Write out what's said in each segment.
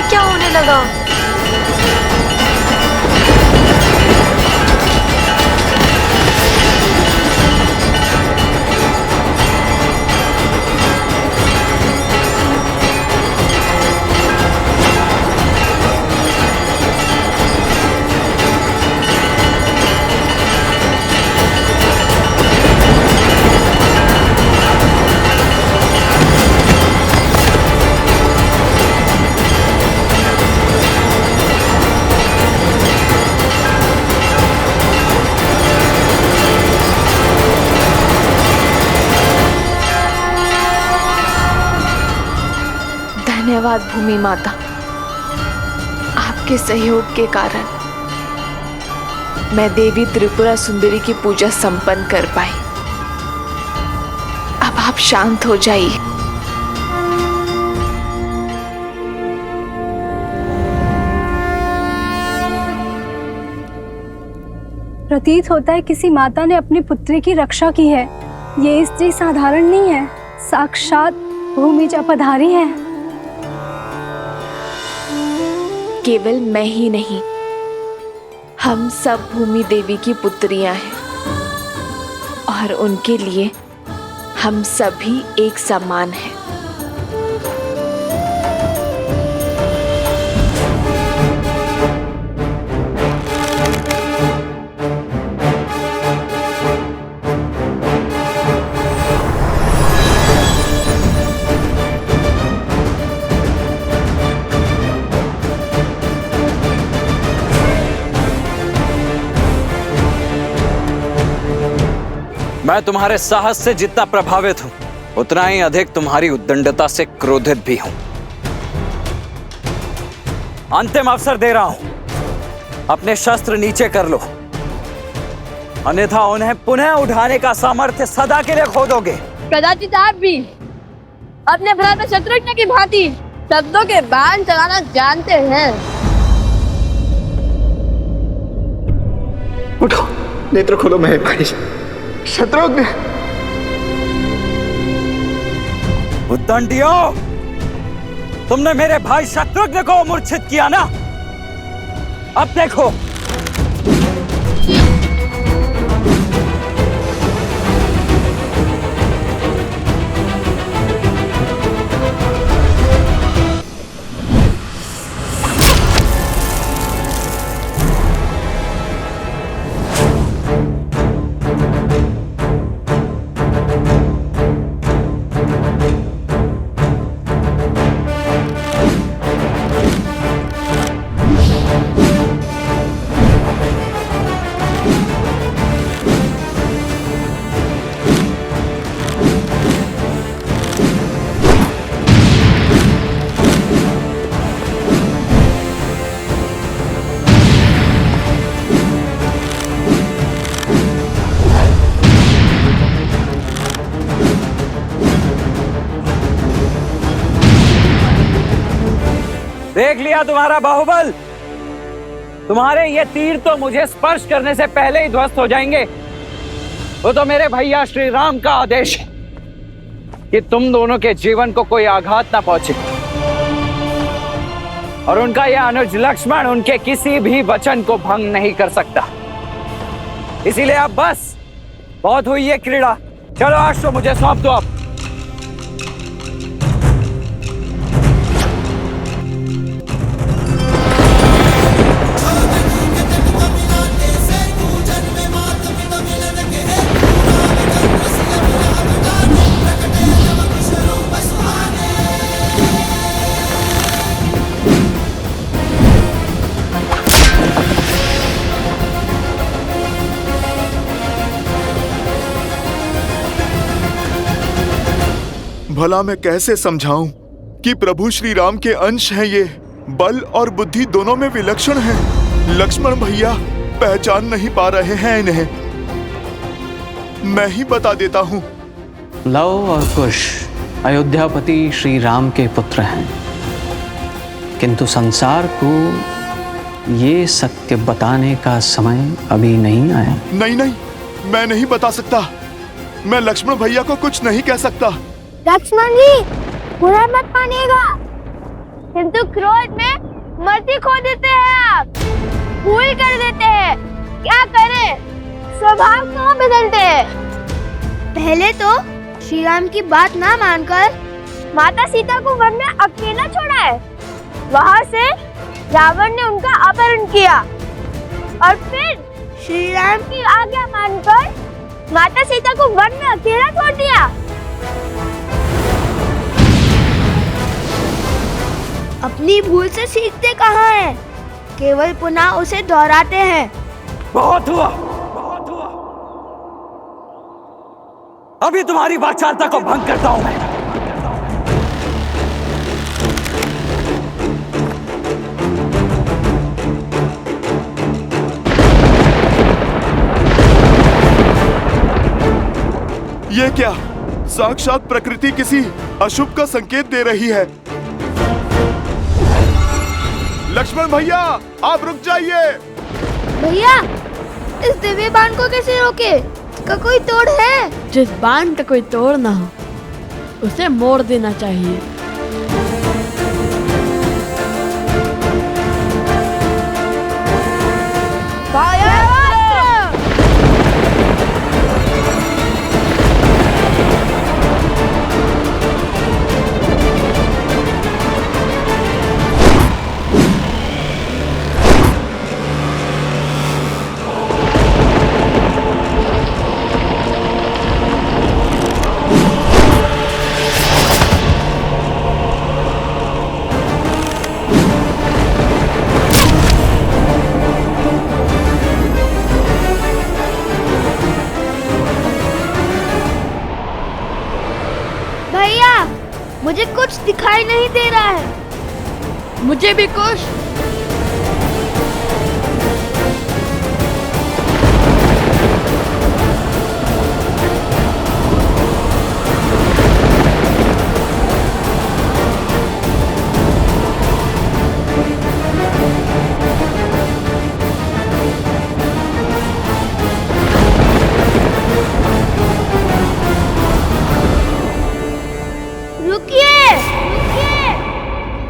ये क्या होने लगा? धन्यवाद भूमि माता, आपके सहयोग के कारण मैं देवी त्रिपुरा सुंदरी की पूजा संपन्न कर पाई। अब आप शांत हो जाइए। प्रतीत होता है किसी माता ने अपनी पुत्री की रक्षा की है। ये स्त्री साधारण नहीं है, साक्षात भूमिजा पधारी है। केवल मैं ही नहीं, हम सब भूमि देवी की पुत्रियां हैं और उनके लिए हम सभी एक समान हैं। मैं तुम्हारे साहस से जितना प्रभावित हूं, उतना ही अधिक तुम्हारी उद्दंडता से क्रोधित भी हूं। अंतिम अवसर दे रहा हूं, अपने शस्त्र नीचे कर लो, अन्यथा उन्हें पुनः उठाने का सामर्थ्य सदा के लिए खो दोगे। कदाचित आप भी अपने भ्राता शत्रुघ्न की भांति शब्दों के बाण चलाना जानते हैं। उठो, नेत्र खोलो मेरे भाई शत्रुघ्न। उद्दंडियों, तुमने मेरे भाई शत्रुघ्न को मूर्छित किया ना? अब देखो। देख लिया तुम्हारा बाहुबल। तुम्हारे ये तीर तो मुझे स्पर्श करने से पहले ही ध्वस्त हो जाएंगे। वो तो मेरे भैया श्री राम का आदेश है कि तुम दोनों के जीवन को कोई आघात ना पहुंचे, और उनका यह अनुज लक्ष्मण उनके किसी भी वचन को भंग नहीं कर सकता। इसीलिए अब बस बहुत हुई ये क्रीड़ा। चलो आज तो मुझे सौंप दो। अब भला मैं कैसे समझाऊं कि प्रभु श्री राम के अंश हैं ये, बल और बुद्धि दोनों में विलक्षण हैं। लक्ष्मण भैया पहचान नहीं पा रहे हैं इन्हें। मैं ही बता देता हूँ। लव और कुश अयोध्यापति श्री राम के पुत्र हैं, किंतु संसार को ये सत्य बताने का समय अभी नहीं आया। नहीं नहीं, मैं नहीं बता सकता। मैं लक्ष्मण भैया को कुछ नहीं कह सकता। लक्ष्मण जी, बुरा मत मानिएगा। किंतु क्रोध में मति खो देते हैं आप, भूल कर देते हैं। क्या करें, स्वभाव क्यों बदलते हैं? पहले तो श्री राम की बात ना मानकर माता सीता को वन में अकेला छोड़ा है। वहाँ से रावण ने उनका अपहरण किया और फिर श्री राम की आज्ञा मानकर माता सीता को वन में अकेला छोड़ दिया। अपनी भूल से सीखते कहाँ हैं? केवल पुनः उसे दोहराते हैं। बहुत हुआ, बहुत हुआ। अभी तुम्हारी वाचालता को भंग करता हूं मैं। ये क्या? साक्षात प्रकृति किसी अशुभ का संकेत दे रही है। लक्ष्मण भैया, आप रुक जाइए। भैया, इस दिव्य बाण को कैसे रोके? इसका कोई तोड़ है? जिस बाण का कोई तोड़ ना हो उसे मोड़ देना चाहिए। मुझे कुछ दिखाई नहीं दे रहा है। मुझे भी कुछ।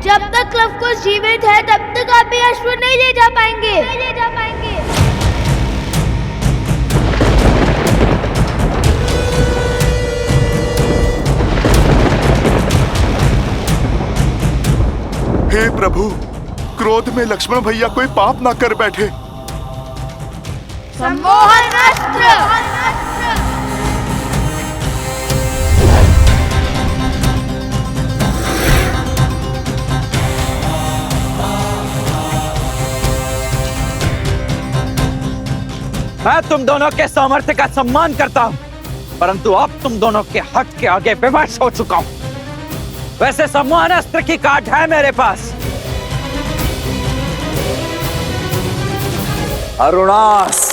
जब तक लव कुश जीवित है तब तक आप ये अश्व नहीं ले जा पाएंगे। हे प्रभु, क्रोध में लक्ष्मण भैया कोई पाप ना कर बैठे। सम्मोहन अस्त्र। मैं तुम दोनों के सामर्थ्य का सम्मान करता हूं, परंतु अब तुम दोनों के हक के आगे विवश हो चुका हूं। वैसे सम्मोहन अस्त्र की काट है मेरे पास। अरुणास,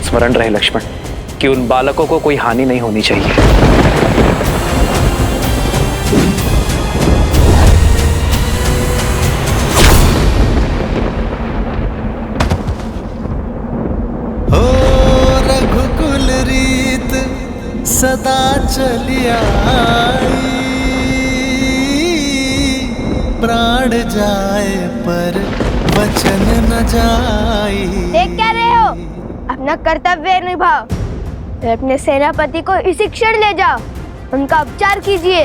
स्मरण रहे लक्ष्मण कि उन बालकों को कोई हानि नहीं होनी चाहिए। हो रघुकुल रीत सदा चलिया, प्राण जाए पर वचन न जाई। देख क्या रहे हो? अपना कर्तव्य निभाओ। फिर अपने सेनापति को इसी क्षण ले जाओ, उनका उपचार कीजिए।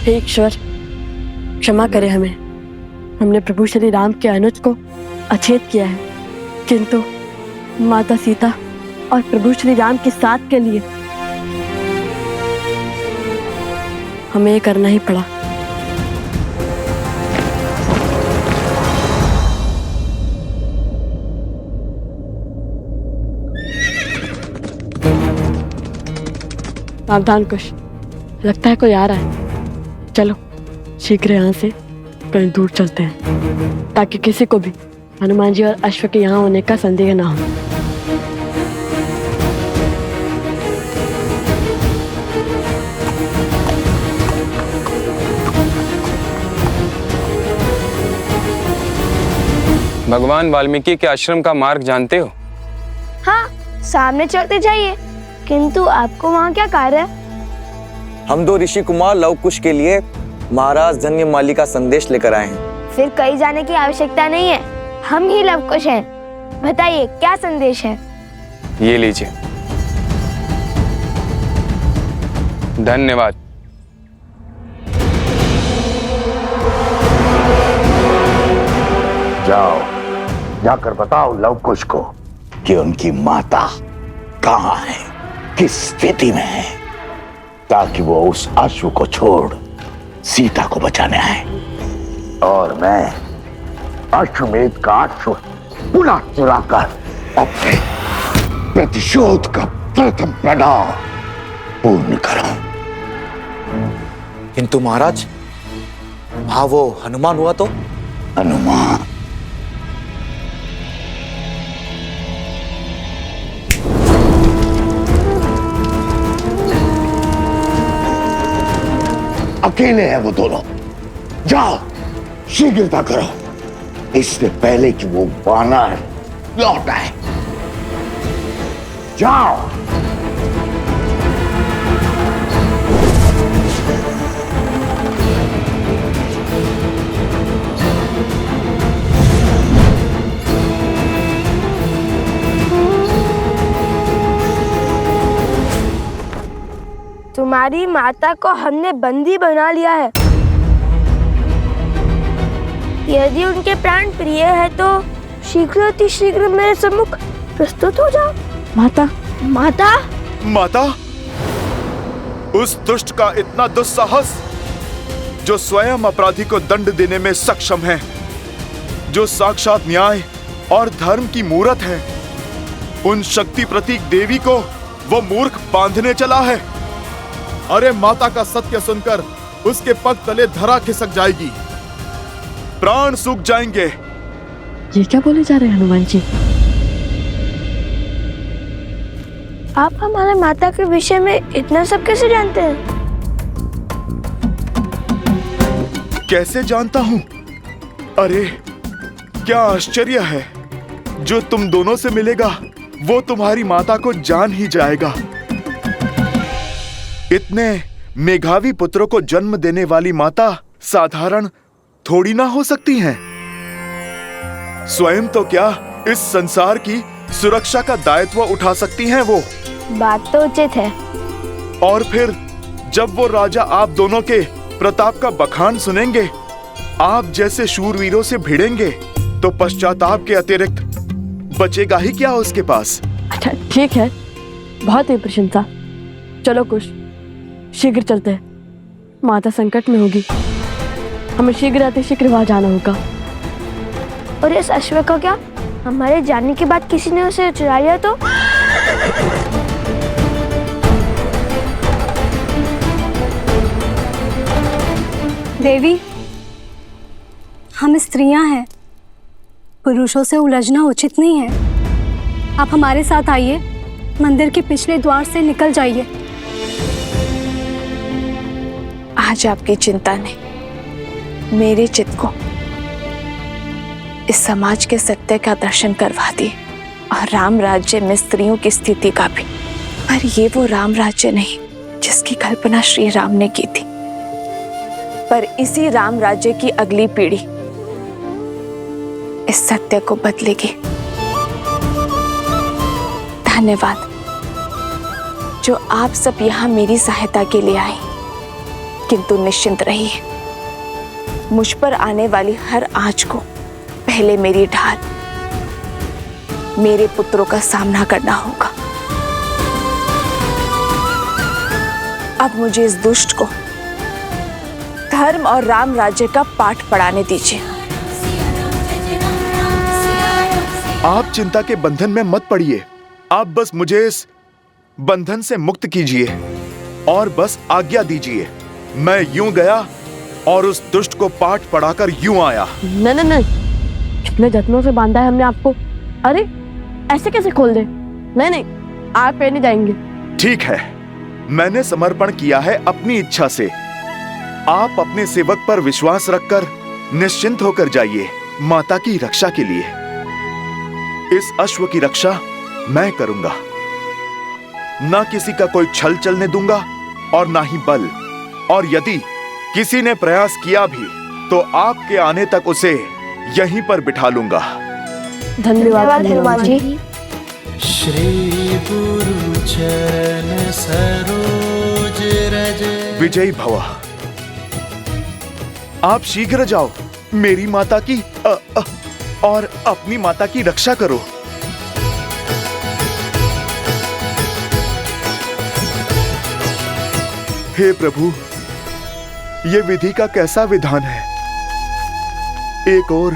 हे ईश्वर, क्षमा करें हमें। हमने प्रभु श्री राम के अनुज को अछेत किया है, किंतु माता सीता और प्रभु श्री राम के साथ के लिए हमें ये करना ही पड़ा। सावधान कुश, लगता है कोई आ रहा है। चलो शीघ्र यहाँ से कहीं दूर चलते हैं ताकि किसी को भी हनुमान जी और अश्व के यहाँ होने का संदेह ना हो। भगवान वाल्मीकि के आश्रम का मार्ग जानते हो? हाँ, सामने चलते जाइए। किंतु आपको वहाँ क्या कार्य है? हम दो ऋषि कुमार लव कुश के लिए महाराज धन्यमाली का संदेश लेकर आए हैं। फिर कहीं जाने की आवश्यकता नहीं है, हम ही लव कुश हैं। बताइए क्या संदेश है? ये लीजिए। धन्यवाद। जाओ, जाकर बताओ लव कुश को कि उनकी माता कहाँ है, किस स्थिति में है, ताकि वो उस अश्व को छोड़ सीता को बचाने आए और मैं अश्वमेध का अश्व पुनः चुराकर अपने प्रतिशोध का प्रथम पड़ाव पूर्ण करूं। किंतु महाराज, हाँ वो हनुमान हुआ तो? हनुमान? अकेले हैं वो दोनों। जाओ, शीघ्रता करो, इससे पहले कि वो वानर लौट आए। जाओ। तुम्हारी माता को हमने बंदी बना लिया है। यदि उनके प्राण प्रिय है तो शीघ्र मेरे सम्मुख प्रस्तुत हो जाओ। माता, माता, माता, उस दुष्ट का इतना दुस्साहस जो स्वयं अपराधी को दंड देने में सक्षम है, जो साक्षात न्याय और धर्म की मूरत है, उन शक्ति प्रतीक देवी को वो मूर्ख बांधने चला है। अरे माता का सत्य सुनकर उसके पग तले धरा खिसक जाएगी, प्राण सूख जाएंगे। ये क्या बोले जा रहे हैं हनुमान जी? आप हमारे माता के विषय में इतना सब कैसे जानते हैं? कैसे जानता हूं? अरे क्या आश्चर्य है, जो तुम दोनों से मिलेगा वो तुम्हारी माता को जान ही जाएगा। इतने मेघावी पुत्रों को जन्म देने वाली माता साधारण थोड़ी ना हो सकती हैं। स्वयं तो क्या इस संसार की सुरक्षा का दायित्व उठा सकती हैं वो। बात तो उचित है। और फिर जब वो राजा आप दोनों के प्रताप का बखान सुनेंगे, आप जैसे शूरवीरों से भिड़ेंगे, तो पश्चाताप के अतिरिक्त बचेगा ही क्या उसके पास। अच्छा ठीक है, बहुत ही प्रशंसा। चलो कुश, शीघ्र चलते हैं। माता संकट में होगी, हमें शीघ्र अतिशीघ्र वहां जाना होगा। और इस अश्व का क्या? हमारे जाने के बाद किसी ने उसे चुरा लिया तो? देवी, हम स्त्रियां हैं, पुरुषों से उलझना उचित नहीं है। आप हमारे साथ आइए, मंदिर के पिछले द्वार से निकल जाइए। आज आपकी चिंता ने मेरे चित्त को इस समाज के सत्य का दर्शन करवा दिए और राम राज्य में स्त्रियों की स्थिति का भी। पर ये वो राम राज्य नहीं जिसकी कल्पना श्री राम ने की थी, पर इसी राम राज्य की अगली पीढ़ी इस सत्य को बदलेगी। धन्यवाद जो आप सब यहाँ मेरी सहायता के लिए आए, किंतु निश्चिंत रहिए, मुझ पर आने वाली हर आंच को पहले मेरी ढाल, मेरे पुत्रों का सामना करना होगा। अब मुझे इस दुष्ट को धर्म और राम राज्य का पाठ पढ़ाने दीजिए। आप चिंता के बंधन में मत पड़िए, आप बस मुझे इस बंधन से मुक्त कीजिए। और बस आज्ञा दीजिए, मैं यूं गया और उस दुष्ट को पाठ पढ़ाकर यूं आया। नहीं नहीं नहीं, कितने जत्नों से बांधा है हमने आपको। अरे ऐसे कैसे खोल दे? नहीं नहीं, आप पे नहीं जाएंगे। ठीक है, मैंने समर्पण किया है अपनी इच्छा से। आप अपने सेवक पर विश्वास रखकर निश्चिंत होकर जाइए माता की रक्षा के लिए। इस अश्व की रक्षा मैं करूंगा, ना किसी का कोई छल चलने दूंगा और ना ही बल। और यदि किसी ने प्रयास किया भी तो आपके आने तक उसे यहीं पर बिठा लूंगा। धन्यवाद हनुमान जी। श्री गुरु चरण सरोज रज। विजयी भव। आप शीघ्र जाओ, मेरी माता की और अपनी माता की रक्षा करो। हे प्रभु, ये विधि का कैसा विधान है। एक ओर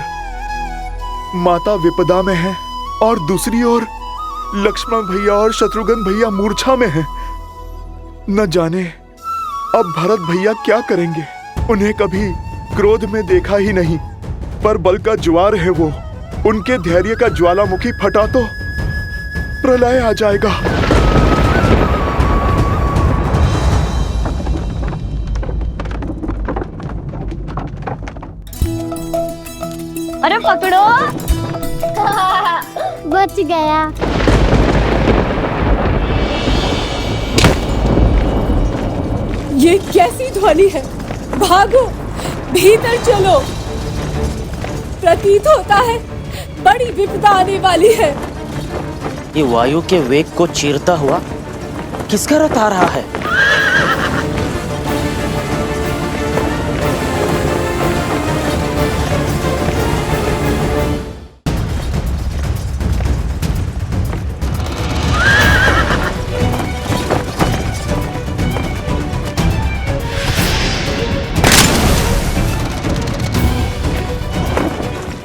माता विपदा में है और दूसरी ओर लक्ष्मण भैया और शत्रुघ्न भैया मूर्छा में हैं। न जाने अब भरत भैया क्या करेंगे। उन्हें कभी क्रोध में देखा ही नहीं, पर बल का ज्वार है वो। उनके धैर्य का ज्वालामुखी फटा तो प्रलय आ जाएगा। अरे पकड़ो। बच गया। ये कैसी ध्वनि है? भागो, भीतर चलो। प्रतीत होता है बड़ी विपदा आने वाली है। ये वायु के वेग को चीरता हुआ किसका रथ आ रहा है?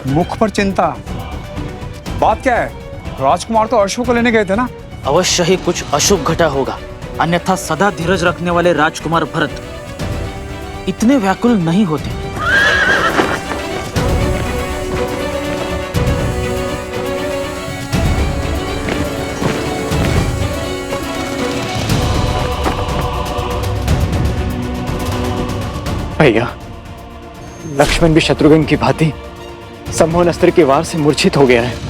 मुख पर चिंता, बात क्या है? राजकुमार तो अश्व को लेने गए थे ना? अवश्य ही कुछ अशुभ घटा होगा, अन्यथा सदा धीरज रखने वाले राजकुमार भरत इतने व्याकुल नहीं होते। भैया, लक्ष्मण भी शत्रुघ्न की भांति सम्मोहन अस्त्र के वार से मूर्छित हो गया है।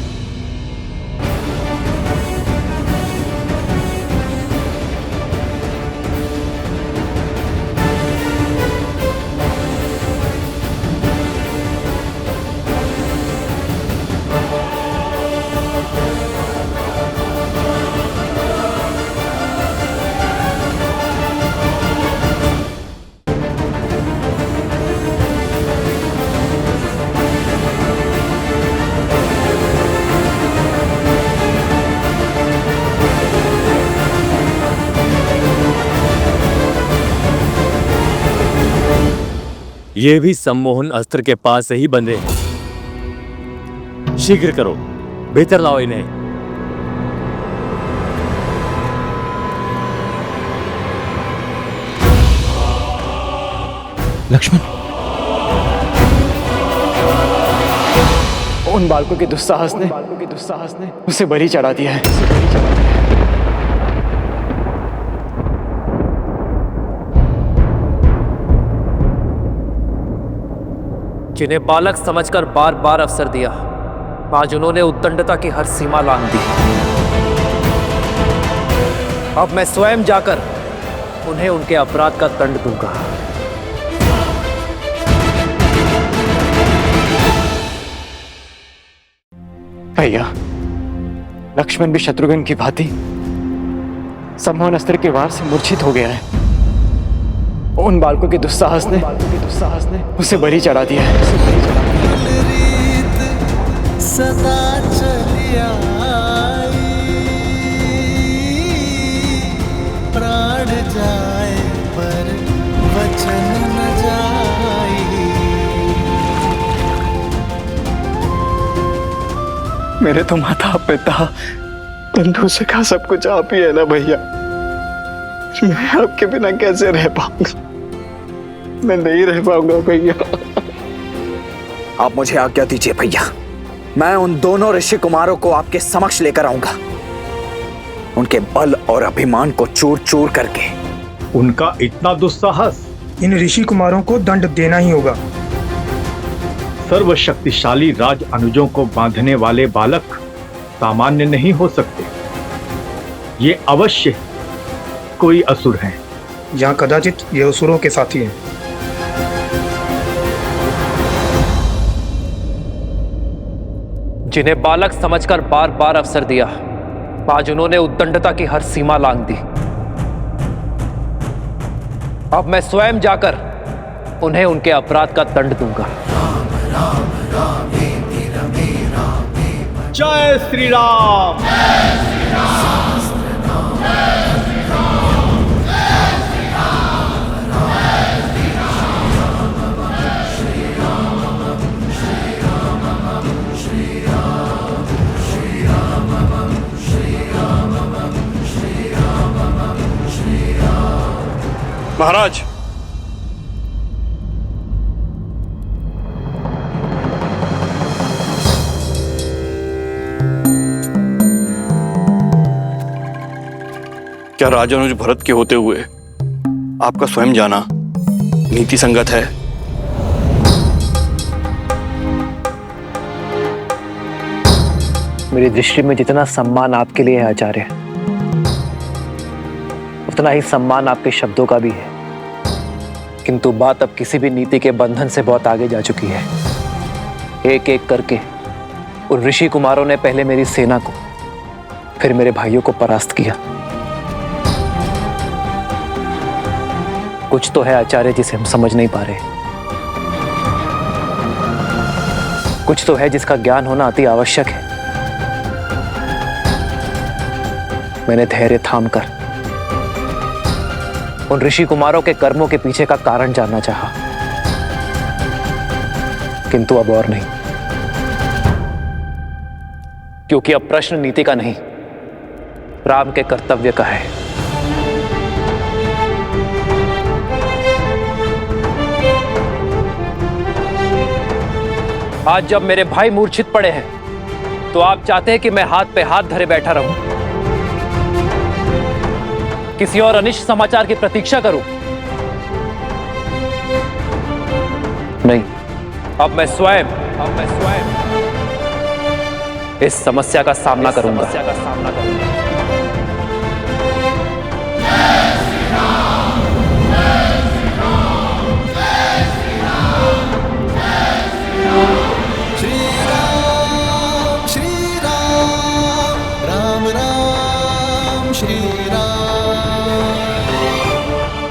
ये भी सम्मोहन अस्त्र के पास से ही बंधे हैं। शीघ्र करो, भीतर लाओ इन्हें। लक्ष्मण, उन बालकों के दुस्साहस ने उसे बलि चढ़ा दिया है। जिन्हें बालक समझकर बार बार अवसर दिया, आज उन्होंने उद्दंडता की हर सीमा लांघ दी। अब मैं स्वयं जाकर उन्हें उनके अपराध का दंड दूंगा। भैया, लक्ष्मण भी शत्रुघ्न की भांति सम्मोहन अस्त्र के वार से मूर्छित हो गया है। उन बालकों के दुस्साहस ने उसे बलि चढ़ा दिया है। सदा चलिया प्राण जाए पर वचन न जाए। मेरे तो माता पिता बंधु सखा सब कुछ आप ही है ना भैया। मैं आपके बिना कैसे रह पाऊंगा? मैं नहीं रह पाऊंगा भैया। आप मुझे आज्ञा दीजिए भैया, मैं उन दोनों ऋषि कुमारों को आपके समक्ष लेकर आऊंगा। उनके बल और अभिमान को चूर चूर करके। उनका इतना दुस्साहस, इन ऋषि कुमारों को दंड देना ही होगा। सर्वशक्तिशाली राज अनुजों को बांधने वाले बालक सामान्य नहीं हो सकते। ये अवश्य कोई असुर हैं, यहाँ कदाचित ये असुरों के साथी हैं। जिन्हें बालक समझकर बार बार अवसर दिया, आज उन्होंने उद्दंडता की हर सीमा लांघ दी। अब मैं स्वयं जाकर उन्हें उनके अपराध का दंड दूंगा। जय श्री राम। महाराज, क्या राजानुज भरत के होते हुए आपका स्वयं जाना नीति संगत है? मेरी दृष्टि में जितना सम्मान आपके लिए है आचार्य, उतना ही सम्मान आपके शब्दों का भी है। किंतु बात अब किसी भी नीति के बंधन से बहुत आगे जा चुकी है। एक एक करके उन ऋषि कुमारों ने पहले मेरी सेना को, फिर मेरे भाइयों को परास्त किया। कुछ तो है आचार्य जिसे हम समझ नहीं पा रहे। कुछ तो है जिसका ज्ञान होना अति आवश्यक है। मैंने धैर्य थामकर उन ऋषि कुमारों के कर्मों के पीछे का कारण जानना चाहा, किंतु अब और नहीं, क्योंकि अब प्रश्न नीति का नहीं, राम के कर्तव्य का है। आज जब मेरे भाई मूर्छित पड़े हैं, तो आप चाहते हैं कि मैं हाथ पे हाथ धरे बैठा रहूं, किसी और अनिष्ट समाचार की प्रतीक्षा करूं? नहीं, अब मैं स्वयं इस समस्या का सामना करूंगा।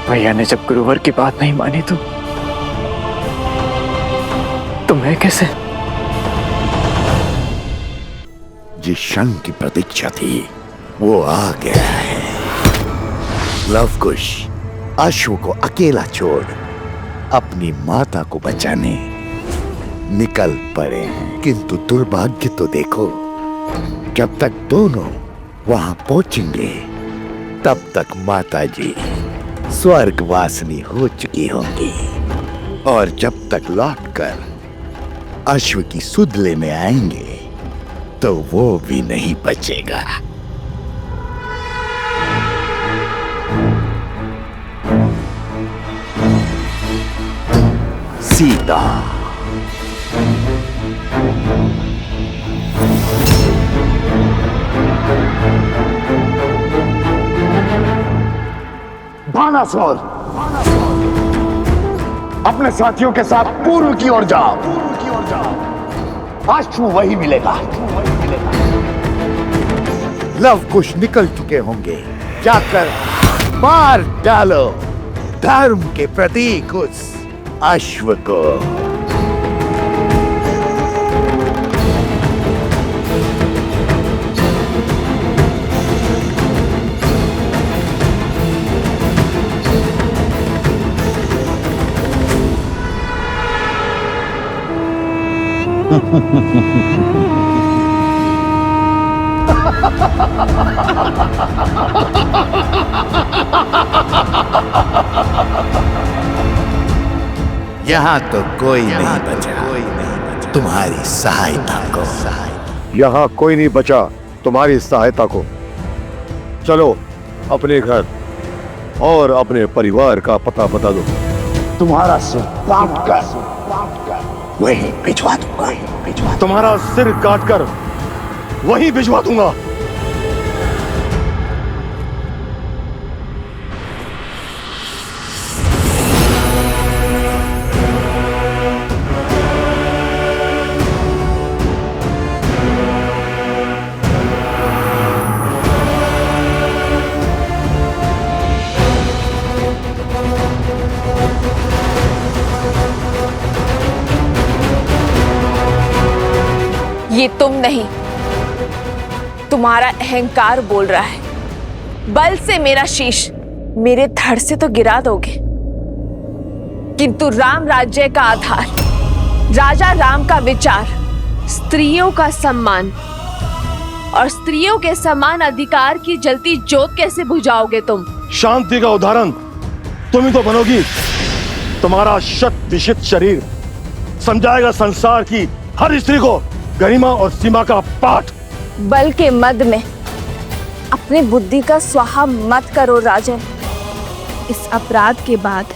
भैया ने जब गुरुवर की बात नहीं मानी तो मैं कैसे? जिस क्षण की प्रतीक्षा थी वो आ गया है। लवकुश अश्व को अकेला छोड़ अपनी माता को बचाने निकल पड़े हैं, किंतु दुर्भाग्य तो देखो, जब तक दोनों वहां पहुंचेंगे तब तक माता जी स्वर्गवासिनी हो चुकी होंगी, और जब तक लौटकर अश्व की सुध लेने आएंगे तो वो भी नहीं बचेगा। सीता बाणासुर, अपने साथियों के साथ पूर्व की ओर जाओ। अश्व वही मिलेगा। लवकुश निकल चुके होंगे, जाकर मार डालो धर्म के प्रतीक उस अश्व को। यहाँ तो कोई नहीं बचा तुम्हारी सहायता को। यहाँ कोई नहीं बचा तुम्हारी सहायता को। चलो अपने घर और अपने परिवार का पता बता दो। तुम्हारा सिर काट कर वहीं भिजवा दूंगा। तुम्हारा सिर काट कर वहीं भिजवा दूंगा। ये तुम नहीं, तुम्हारा अहंकार बोल रहा है। बल से मेरा शीश मेरे धड़ से तो गिरा दोगे, किंतु राम राज्य का आधार, राजा राम का विचार, स्त्रियों का सम्मान और स्त्रियों के समान अधिकार की जलती ज्योत कैसे बुझाओगे तुम? शांति का उदाहरण तुम ही तो बनोगी। तुम्हारा शत विशित शरीर समझाएगा संसार की हर स्त्री को गरिमा और सीमा का पाठ। बल के मद में अपनी बुद्धि का स्वाहा मत करो राजन। इस अपराध के बाद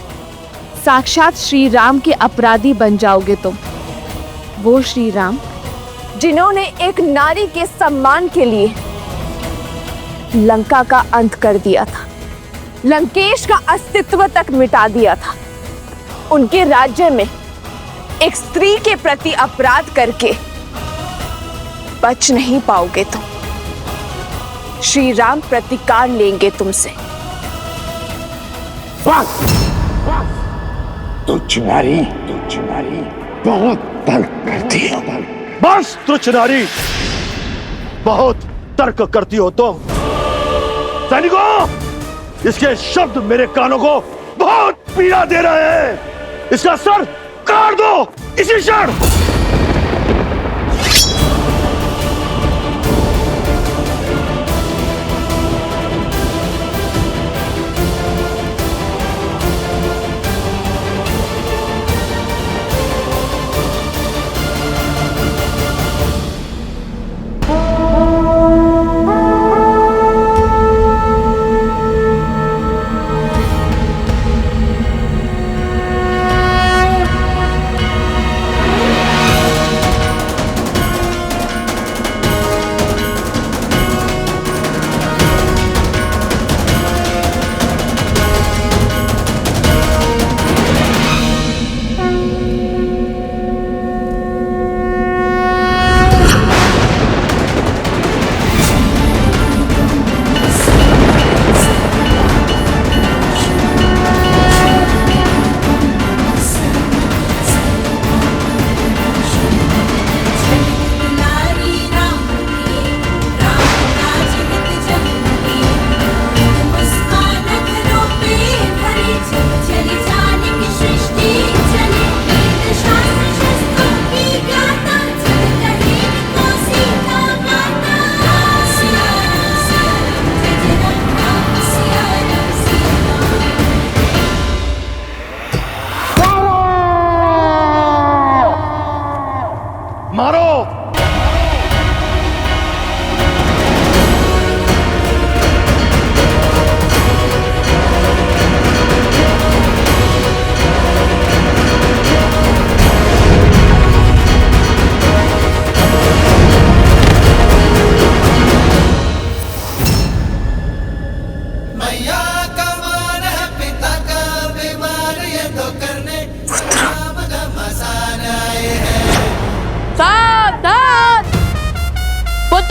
साक्षात श्री राम के अपराधी बन जाओगे तुम। वो श्री राम जिन्होंने एक नारी के सम्मान के लिए लंका का अंत कर दिया था, लंकेश का अस्तित्व तक मिटा दिया था। उनके राज्य में एक स्त्री के प्रति अपराध करके बच नहीं पाओगे तुम। श्री राम प्रतिकार लेंगे तुमसे। बस तुच्छ नारी बहुत तर्क करती हो। बस तुच्छ नारी बहुत तर्क करती हो तुम। सैनिकों, इसके शब्द मेरे कानों को बहुत पीड़ा दे रहे हैं। इसका सर काट दो इसी क्षण।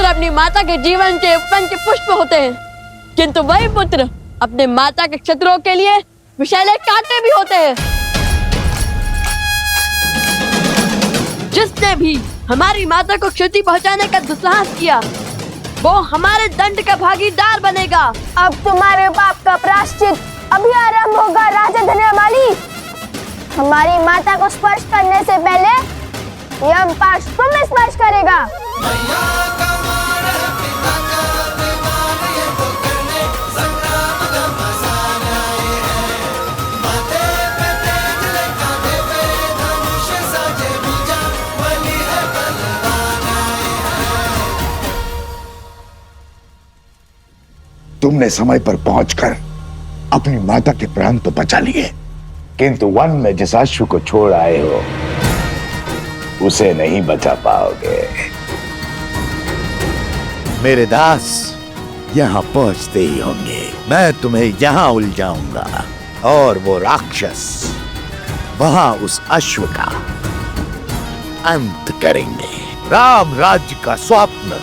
अपनी माता के जीवन के पंच पुष्प होते हैं, किंतु वही पुत्र अपने माता के शत्रुओं के लिए विषैले कांटे भी होते हैं। जिसने भी हमारी माता को क्षति पहुंचाने का दुस्साहस किया, वो हमारे दंड का भागीदार बनेगा। अब तुम्हारे पाप का प्रायश्चित अभी आरंभ होगा राजा धन्यमाली। हमारी माता को स्पर्श करने से पहले यम पाश तुम्हें स्पर्श करेगा। तुमने समय पर पहुंचकर अपनी माता के प्राण तो बचा लिए, किंतु वन में जिस अश्व को छोड़ आए हो उसे नहीं बचा पाओगे। मेरे दास यहाँ पहुंचते ही होंगे। मैं तुम्हें यहाँ उलझाऊंगा और वो राक्षस वहां उस अश्व का अंत करेंगे। राम राज्य का स्वप्न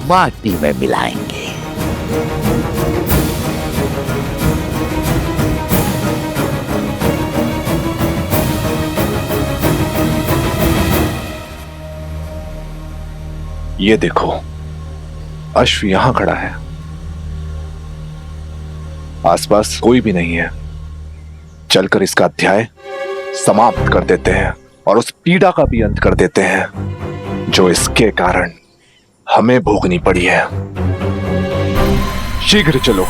माटी में मिलाएंगे। ये देखो, अश्व यहां खड़ा है, आसपास कोई भी नहीं है। चलकर इसका अध्याय समाप्त कर देते हैं और उस पीड़ा का भी अंत कर देते हैं जो इसके कारण हमें भोगनी पड़ी है। शीघ्र चलो।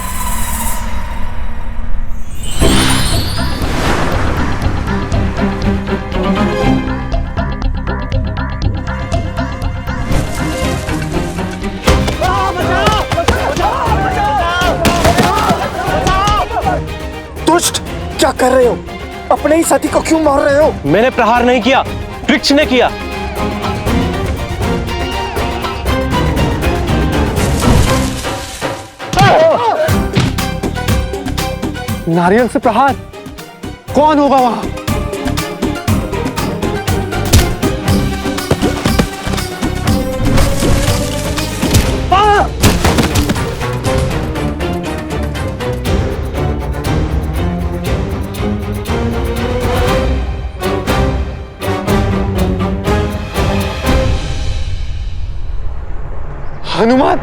दुष्ट, क्या कर रहे हो? अपने ही साथी को क्यों मार रहे हो? मैंने प्रहार नहीं किया, वृक्ष ने किया। नारियल से प्रहार? कौन होगा वहां? हनुमान!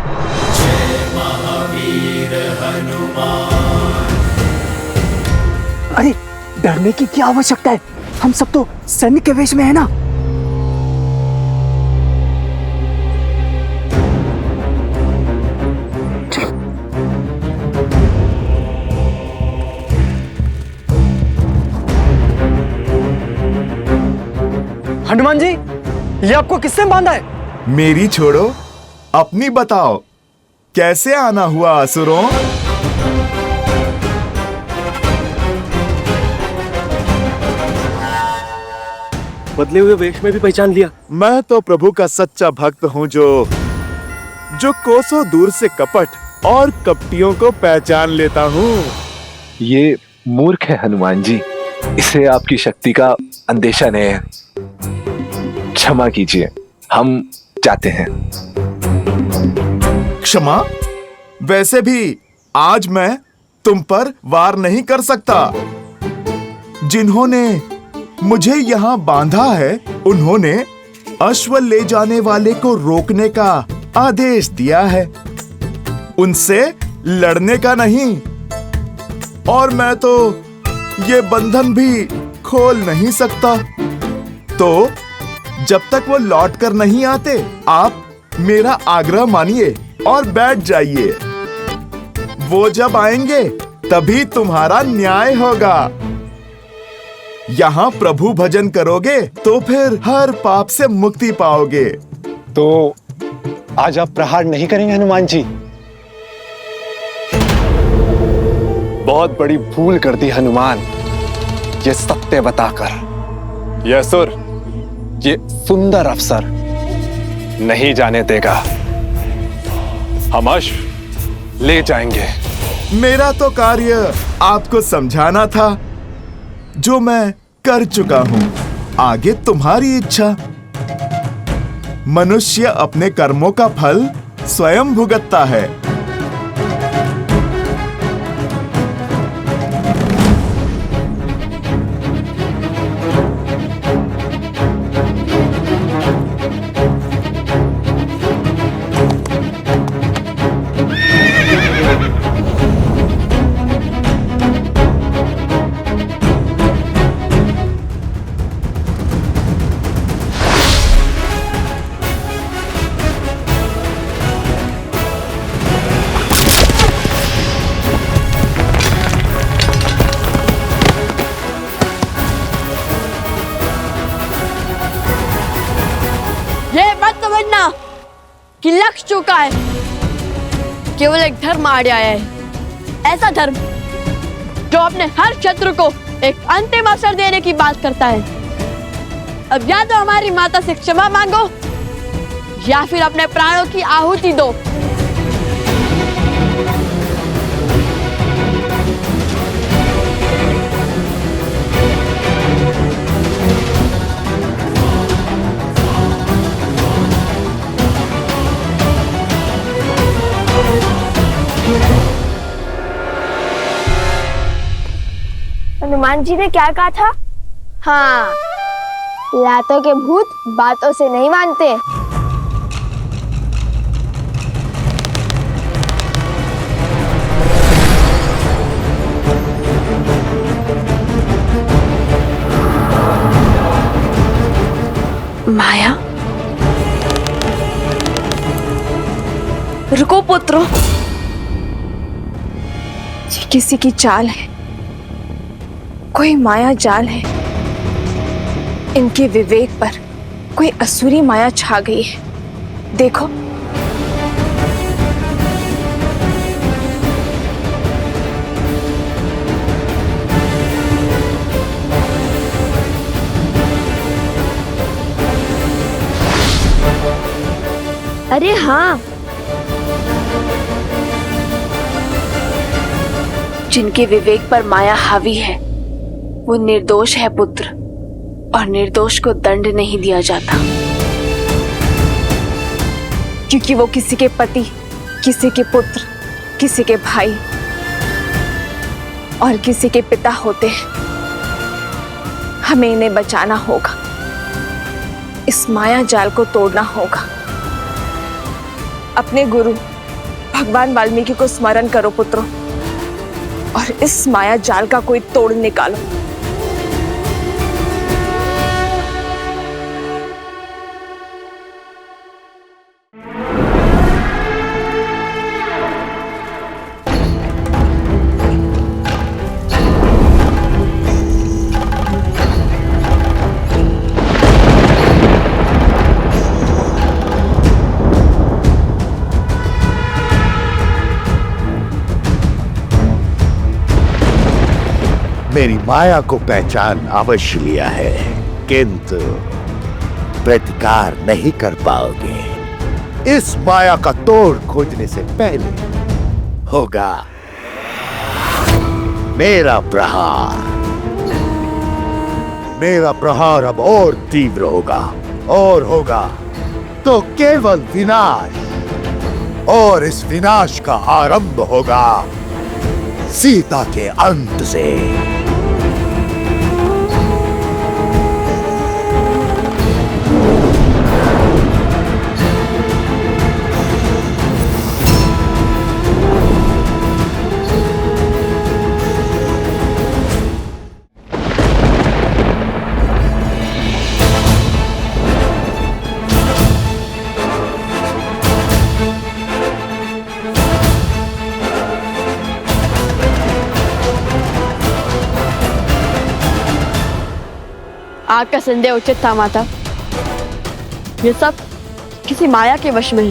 अरे डरने की क्या आवश्यकता है? हम सब तो सैनिक के वेश में है ना। हनुमान जी, ये आपको किसने बांधा है? मेरी छोड़ो, अपनी बताओ, कैसे आना हुआ असुरों? बदले हुए वेश में भी पहचान लिया। मैं तो प्रभु का सच्चा भक्त हूँ जो कोसों दूर से कपट और कपटियों को पहचान लेता हूँ। ये मूर्ख है हनुमान जी, इसे आपकी शक्ति का अंदेशा नहीं है। क्षमा कीजिए, हम जाते हैं। क्षमा? वैसे भी आज मैं तुम पर वार नहीं कर सकता। जिन्होंने मुझे यहाँ बांधा है उन्होंने अश्व ले जाने वाले को रोकने का आदेश दिया है, उनसे लड़ने का नहीं। और मैं तो ये बंधन भी खोल नहीं सकता। तो जब तक वो लौट कर नहीं आते, आप मेरा आग्रह मानिए और बैठ जाइए। वो जब आएंगे तभी तुम्हारा न्याय होगा। यहाँ प्रभु भजन करोगे तो फिर हर पाप से मुक्ति पाओगे। तो आज आप प्रहार नहीं करेंगे हनुमान जी? बहुत बड़ी भूल कर दी हनुमान, ये सत्य बताकर। यह असुर ये सुंदर अवसर नहीं जाने देगा। हम अश्व ले जाएंगे। मेरा तो कार्य आपको समझाना था, जो मैं कर चुका हूं। आगे तुम्हारी इच्छा। मनुष्य अपने कर्मों का फल स्वयं भुगतता है। ये मत समझना कि लक्ष्य चूका है। केवल एक धर्म आड़े आया है, ऐसा धर्म जो अपने हर शत्रु को एक अंतिम अवसर देने की बात करता है। अब या तो हमारी माता से क्षमा मांगो या फिर अपने प्राणों की आहुति दो। हनुमान जी ने क्या कहा था? हाँ, लातों के भूत बातों से नहीं मानते। माया, रुको पुत्रों, ये किसी की चाल है, कोई माया जाल है। इनके विवेक पर कोई असुरी माया छा गई है। देखो, अरे हाँ, जिनके विवेक पर माया हावी है वो निर्दोष है पुत्र, और निर्दोष को दंड नहीं दिया जाता, क्योंकि वो किसी के पति, किसी के पुत्र, किसी के भाई और किसी के पिता होते हैं। हमें इन्हें बचाना होगा, इस माया जाल को तोड़ना होगा। अपने गुरु भगवान वाल्मीकि को स्मरण करो पुत्रों, और इस माया जाल का कोई तोड़ निकालो। मेरी माया को पहचान अवश्य लिया है, किंतु प्रतिकार नहीं कर पाओगे। इस माया का तोड़ खोजने से पहले होगा मेरा प्रहार। मेरा प्रहार अब और तीव्र होगा, और होगा तो केवल विनाश, और इस विनाश का आरंभ होगा सीता के अंत से। आग का संदेह उचित था माता, ये सब किसी माया के वश में है।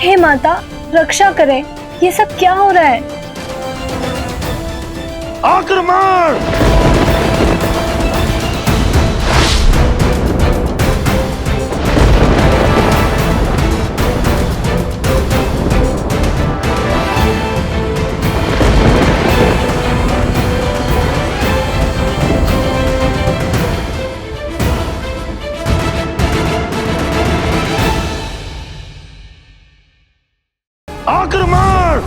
हे माता, रक्षा करें, ये सब क्या हो रहा है? आक्रमण! आक्रमण!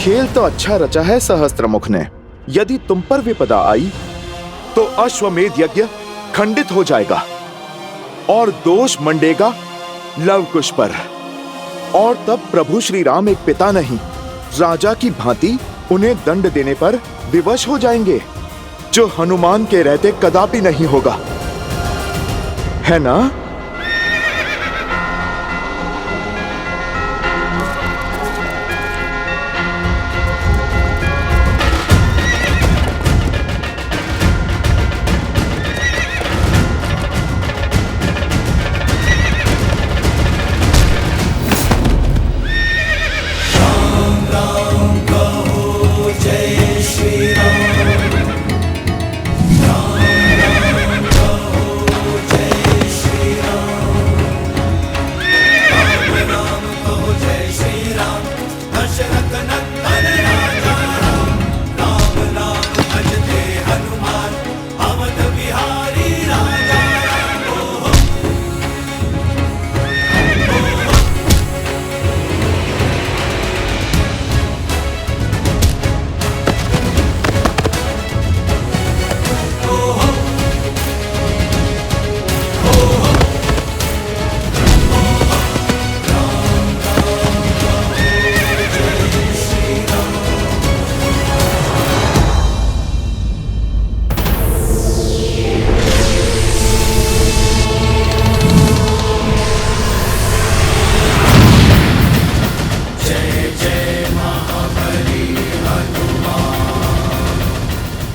खेल तो अच्छा रचा है सहस्त्रमुख ने। यदि तुम पर विपदा आई तो अश्वमेध यज्ञ खंडित हो जाएगा और दोष मंडेगा लवकुश पर। और तब प्रभु श्री राम एक पिता नहीं, राजा की भांति उन्हें दंड देने पर विवश हो जाएंगे, जो हनुमान के रहते कदापि नहीं होगा, है ना?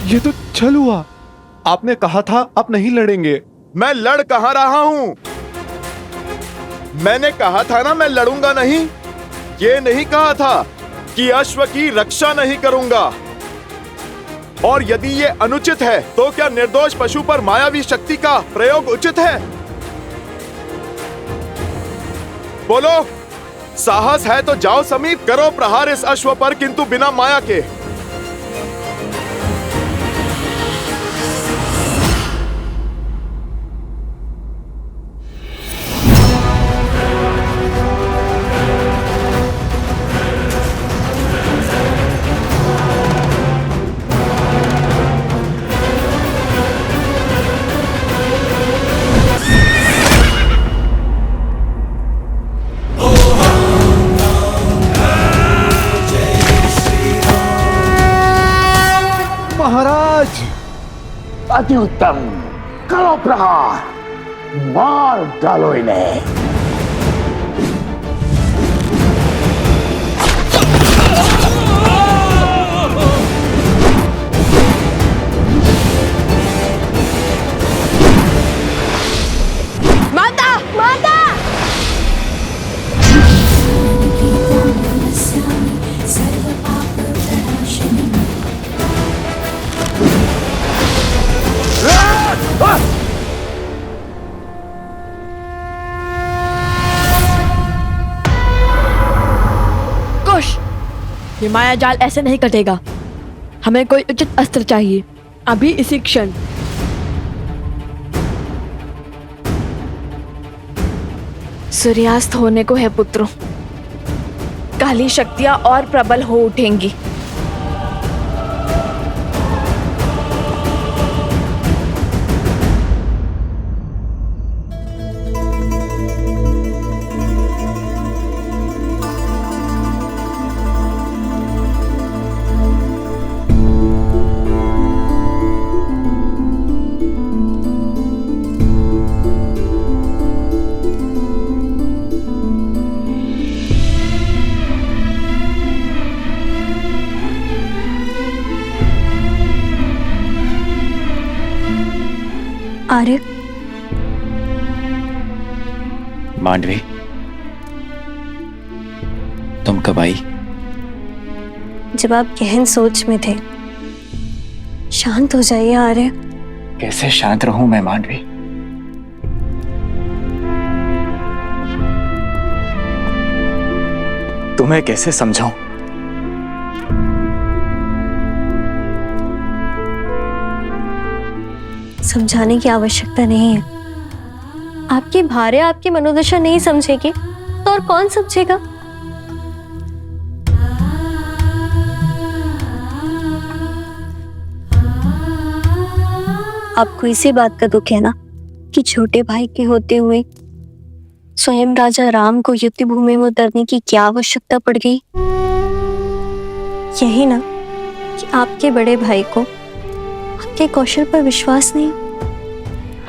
ये तो छल हुआ। आपने कहा था आप नहीं लड़ेंगे। मैं लड़ कहां रहा हूं? मैंने कहा था ना मैं लड़ूंगा नहीं। ये नहीं कहा था कि अश्व की रक्षा नहीं करूंगा। और यदि ये अनुचित है तो क्या निर्दोष पशु पर मायावी शक्ति का प्रयोग उचित है? बोलो, साहस है तो जाओ समीप, करो प्रहार इस अश्व पर, किंतु बिना माया के। महाराज, अति उत्तम, करो प्रहार, मार डालो इन्हें। माता, माता! कुश, ये माया जाल ऐसे नहीं कटेगा। हमें कोई उचित अस्त्र चाहिए, अभी इसी क्षण। सूर्यास्त होने को है पुत्रों, काली शक्तियां और प्रबल हो उठेंगी। आर्य, मांडवी, तुम कब आई? जब आप गहन सोच में थे। शांत हो जाइए आर्य। कैसे शांत रहूं मैं मांडवी? तुम्हें कैसे समझाऊं? समझाने की आवश्यकता नहीं है। आपकी भार्या आपकी मनोदशा नहीं समझेगी तो और कौन समझेगा? आपको इसी बात का दुख है ना कि छोटे भाई के होते हुए स्वयं राजा राम को युद्ध भूमि में उतरने की क्या आवश्यकता पड़ गई? यही ना कि आपके बड़े भाई को आपके कौशल पर विश्वास नहीं।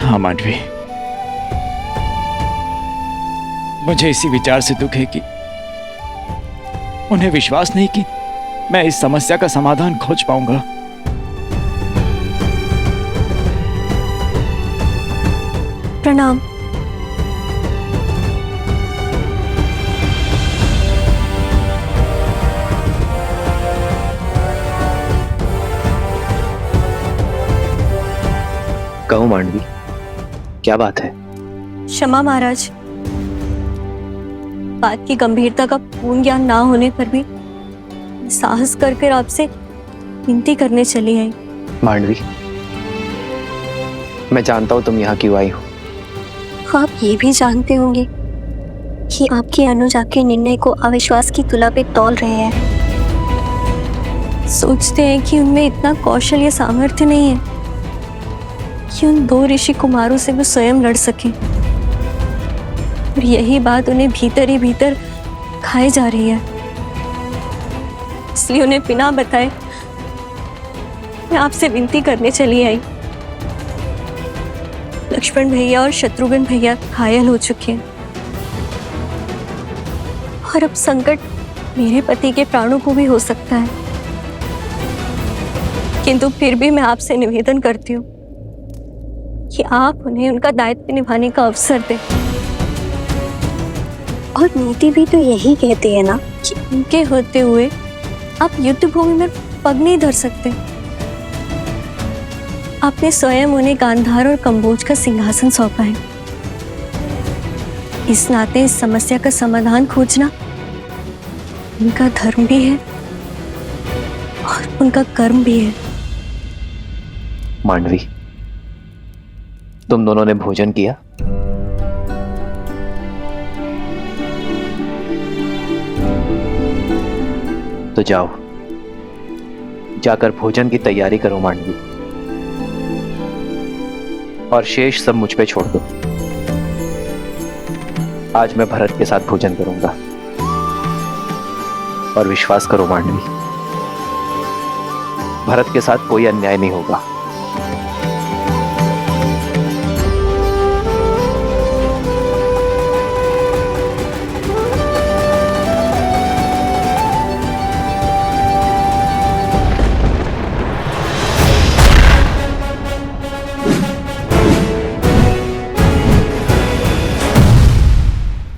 हाँ मांडवी, मुझे इसी विचार से दुख है कि उन्हें विश्वास नहीं कि मैं इस समस्या का समाधान खोज पाऊंगा। प्रणाम। कहो मांडवी, क्या बात है? क्षमा महाराज, बात की गंभीरता का पूर्ण ज्ञान ना होने पर भी साहस कर आपसे विनती करने चली आई। मांडवी, मैं जानता हूं तुम यहाँ क्यों आई हो। आप ये भी जानते होंगे कि आपके अनुज आपके निर्णय को अविश्वास की तुला पे तौल रहे हैं। सोचते हैं कि उनमें इतना कौशल या सामर्थ्य नहीं है कि उन 2 ऋषि कुमारों से वो स्वयं लड़ सके, और यही बात उन्हें भीतर ही भीतर खाए जा रही है। इसलिए उन्हें बिना बताए मैं आपसे विनती करने चली आई। लक्ष्मण भैया और शत्रुघ्न भैया घायल हो चुके हैं और अब संकट मेरे पति के प्राणों को भी हो सकता है, किंतु फिर भी मैं आपसे निवेदन करती हूँ कि आप उन्हें उनका दायित्व निभाने का अवसर दें। और नीति भी तो यही कहती है ना कि उनके होते हुए आप युद्ध भूमि में पग नहीं धर सकते। आपने स्वयं उन्हें गांधार और कंबोज का सिंहासन सौंपा है। इस नाते इस समस्या का समाधान खोजना उनका धर्म भी है और उनका कर्म भी है। मांडवी, तुम दोनों ने भोजन किया? तो जाओ, जाकर भोजन की तैयारी करो मांडवी, और शेष सब मुझ पे छोड़ दो। आज मैं भरत के साथ भोजन करूंगा, और विश्वास करो मांडवी, भरत के साथ कोई अन्याय नहीं होगा।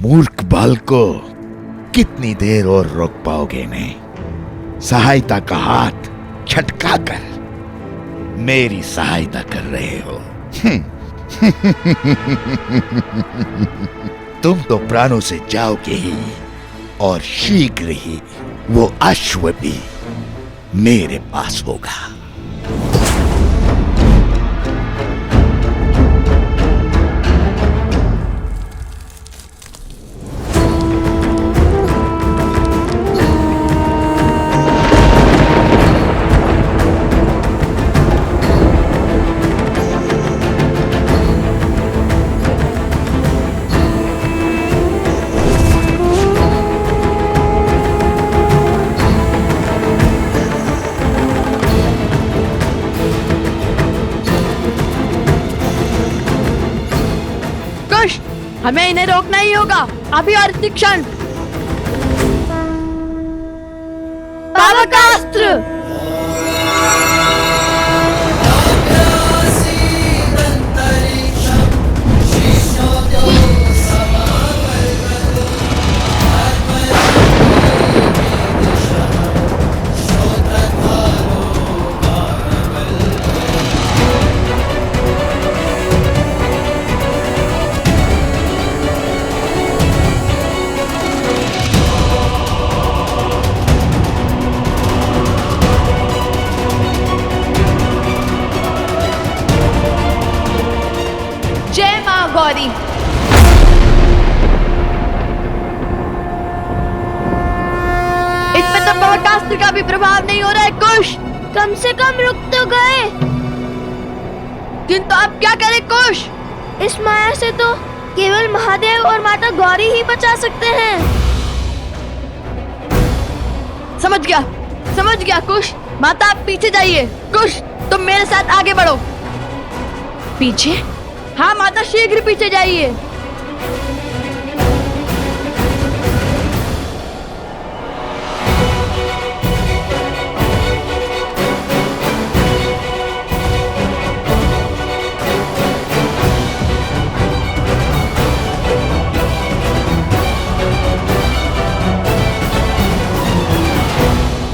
मूर्ख बालको, कितनी देर और रोक पाओगे इन्हें? सहायता का हाथ छटका कर मेरी सहायता कर रहे हो। तुम तो प्राणों से जाओगे ही, और शीघ्र ही वो अश्व भी मेरे पास होगा। हमें इन्हें रोकना ही होगा, अभी और इसी क्षण। बाबा का अस्त्र! गौरी, इस पे तो ब्रह्मास्त्र का भी प्रभाव नहीं हो रहा है। कुश, कम से कम रुक तो गए। किंतु अब क्या करें कुश? इस माया से तो केवल महादेव और माता गौरी ही बचा सकते हैं। समझ गया कुश। माता आप पीछे जाइए। कुश तुम मेरे साथ आगे बढ़ो। पीछे? हाँ माता, शीघ्र पीछे जाइए।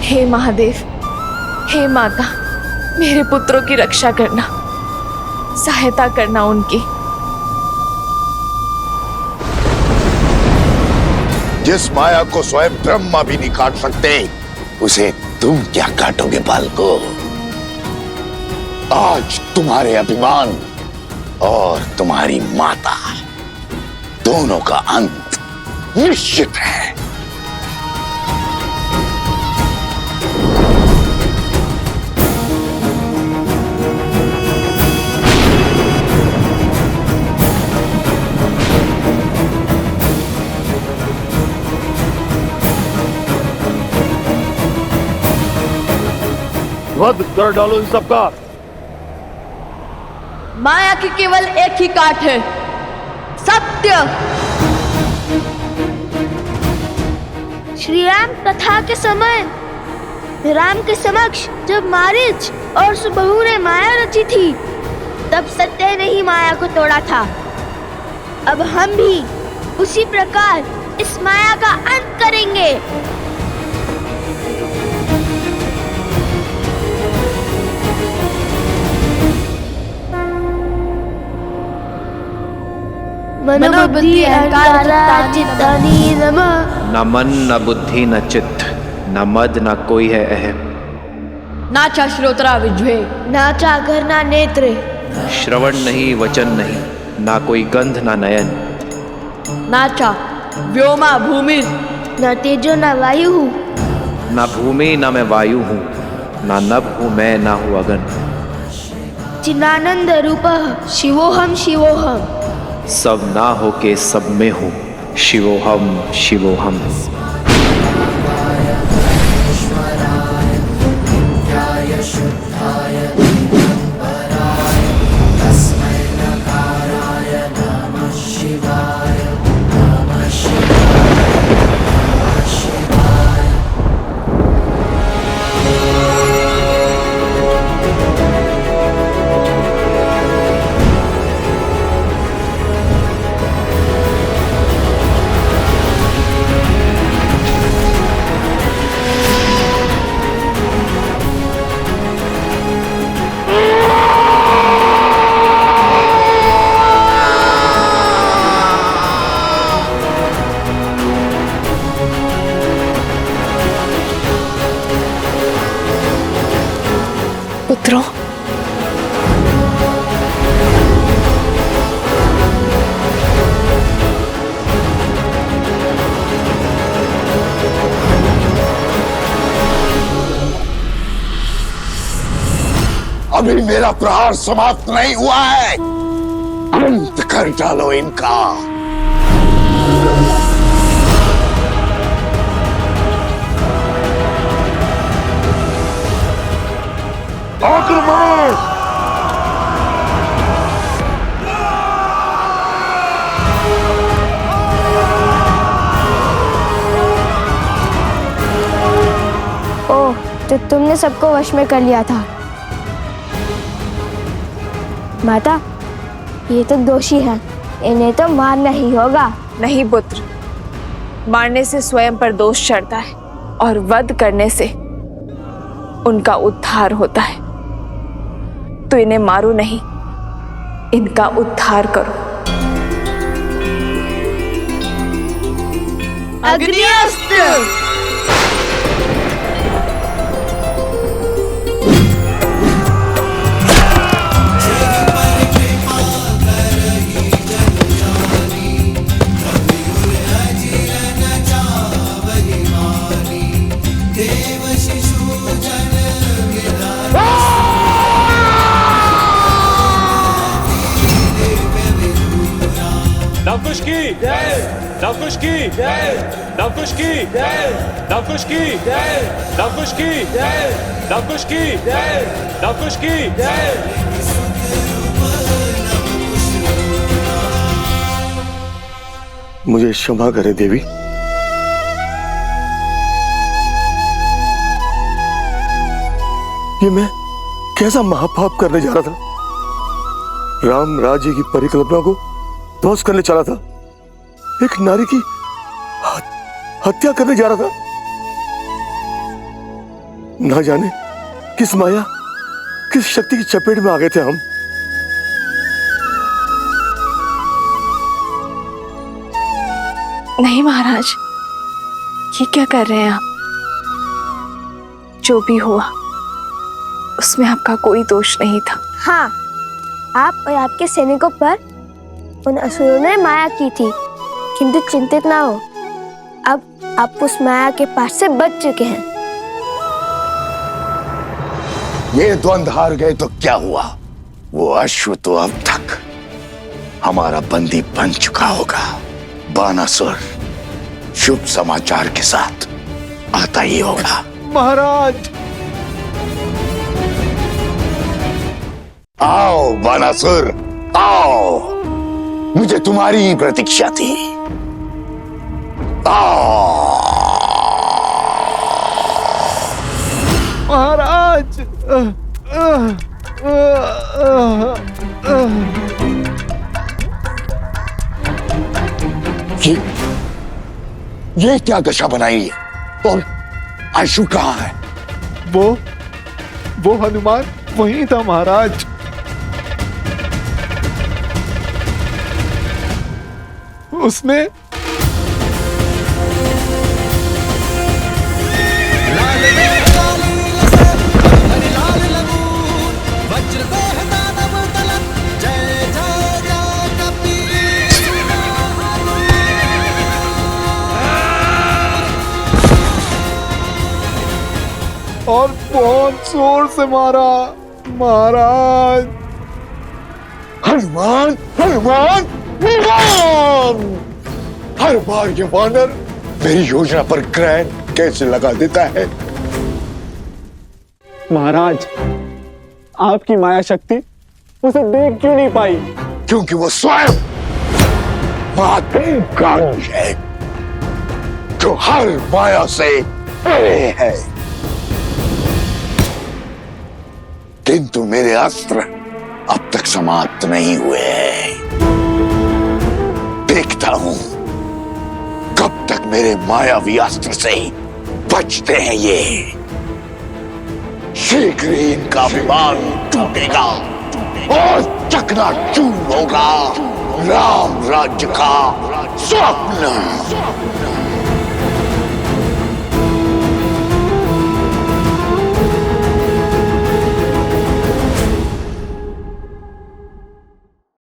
हे महादेव, हे माता, मेरे पुत्रों की रक्षा करना, सहायता करना उनकी। जिस माया को स्वयं ब्रह्मा भी नहीं काट सकते, उसे तुम क्या काटोगे बालको? आज तुम्हारे अभिमान और तुम्हारी माता दोनों का अंत निश्चित है। वध कर डालो इन सबका। माया की केवल एक ही काट है, सत्य। श्री राम कथा के समय राम के समक्ष जब मारीच और सुबहू ने माया रची थी, तब सत्य ने ही माया को तोड़ा था। अब हम भी उसी प्रकार इस माया का अंत करेंगे। मनोबुद्धि अहंकार चित्तानि नमः। न मन न बुद्धि न चित्त, न मद न कोई है अहम। नाचा श्रोत्रा विज्वे, नाचा घर ना नेत्र। श्रवण नहीं वचन नहीं, ना कोई गंध ना नयन। नाचा व्योमा भूमि, न तेजो न वायु। ना भूमि ना मैं वायु हूँ, ना नभ हूँ मैं, ना हूँ अगन। चिदानंद रूपः शिवोहम शिवोहम। सब ना हो के सब में हूँ, शिवोहम शिवोहम। पुत्रों, अभी मेरा प्रहार समाप्त नहीं हुआ है। अंत कर डालो इनका। आक्रमण! ओह, तो तुमने सबको वश में कर लिया था। माता, ये तो दोषी हैं, इन्हें तो मारना ही होगा। नहीं पुत्र, मारने से स्वयं पर दोष चढ़ता है और वध करने से उनका उद्धार होता है। तो इन्हें मारो नहीं, इनका उद्धार करो। अग्निअस्त्र। लवकुश की लवकुश की लवकुश की लवकुश की लवकुश की लवकुश की मुझे क्षमा करे देवी। ये मैं कैसा महापाप करने जा रहा था। राम राज्य की परिकल्पना को ध्वस्त करने चला था। एक नारी की हत्या करने जा रहा था। ना जाने किस माया, किस शक्ति की चपेट में आ गए थे हम। नहीं महाराज, ये क्या कर रहे हैं आप? जो भी हुआ उसमें आपका कोई दोष नहीं था। हाँ, आप और आपके सैनिकों पर उन असुरों ने माया की थी, किंतु चिंतित ना हो, अब आप उस माया के पास से बच चुके हैं। ये द्वंद्व हार गए तो क्या हुआ? वो अश्व तो अब तक हमारा बंदी बन चुका होगा। बानासुर शुभ समाचार के साथ आता ही होगा। महाराज, आओ बानासुर, आओ, मुझे तुम्हारी ही प्रतीक्षा थी। आओ महाराज। ये क्या दशा बनाई है? और आशु कहाँ है? वो हनुमान वहीं था महाराज। उसने और बहुत जोर से मारा महाराज। हनुमान, हनुमान, हनुमान! हर बार ये वानर मेरी योजना पर ग्रहण कैसे लगा देता है? महाराज, आपकी माया शक्ति उसे देख क्यों नहीं पाई? क्योंकि वो स्वयं महाकाल है, जो हर माया से परे है। किंतु मेरे अस्त्र अब तक समाप्त नहीं हुए हैं। देखता हूं कब तक मेरे मायावी अस्त्र से बचते हैं ये। शीघ्र ही इनका विमान टूटेगा और चकनाचूर होगा राम राज्य का स्वप्न।